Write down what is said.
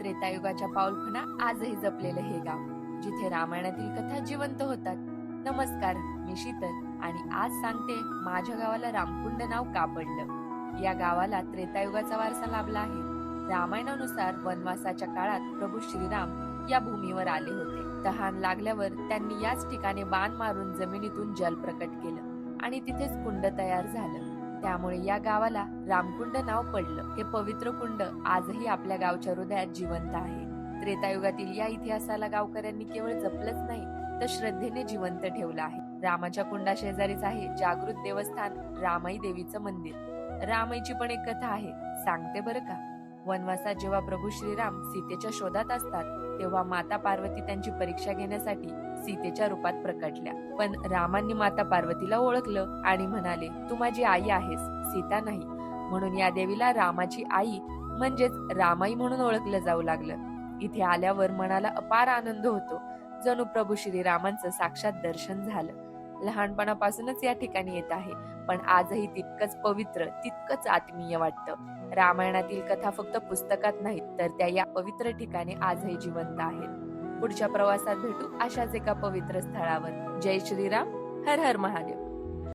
त्रेतायुगाच्या पाऊलखुणा आजही जपलेलं हे गाव, जिथे रामायणातील कथा जिवंत होतात. नमस्कार, मी शीतल आणि आज सांगते माझ्या गावाला रामकुंड नाव का पडलं. या गावाला त्रेतायुगाचा वारसा लाभला आहे. रामायणानुसार वनवासाच्या काळात प्रभू श्रीराम या भूमीवर आले होते. तहान लागल्यावर त्यांनी याच ठिकाणी बाण मारून जमिनीतून जल प्रकट केलं आणि तिथेच कुंड तयार झालं. त्यामुळे या गावाला रामकुंड नाव पडलं. हे पवित्र कुंड आजही आपल्या गावच्या हृदयात जिवंत आहे. त्रेतायुगातील या इतिहासाला गावकऱ्यांनी केवळ जपलंच नाही, तर श्रद्धेने जिवंत ठेवलं आहे. रामाच्या कुंडा शेजारीच आहे जागृत देवस्थान रामाई देवीचं मंदिर. रामाईची पण एक कथा आहे, सांगते बरं का. वनवासात जेव्हा प्रभू श्रीराम सीतेच्या शोधात असतात, तेव्हा माता पार्वती त्यांची परीक्षा घेण्यासाठी सीतेच्या रूपात प्रकटल्या. पण रामांनी माता पार्वतीला ओळखलं आणि म्हणाले, तू माझी आई आहेस, सीता नाही. म्हणून या देवीला रामाची आई म्हणजेच रामाई म्हणून ओळखलं जाऊ लागलं. इथे आल्यावर मनाला अपार आनंद होतो, जणू प्रभू श्रीरामांचं साक्षात दर्शन झालं. लहानपणापासूनच या ठिकाणी येत आहे, पण आजही तितकंच पवित्र, तितकंच आत्मीय वाटतं. रामायणातील कथा फक्त पुस्तकात नाहीत, तर त्या या पवित्र ठिकाणी आजही जिवंत आहेत. पुढच्या प्रवासात भेटू अशाच एका पवित्र स्थळावर. जय श्रीराम, हर हर महादेव.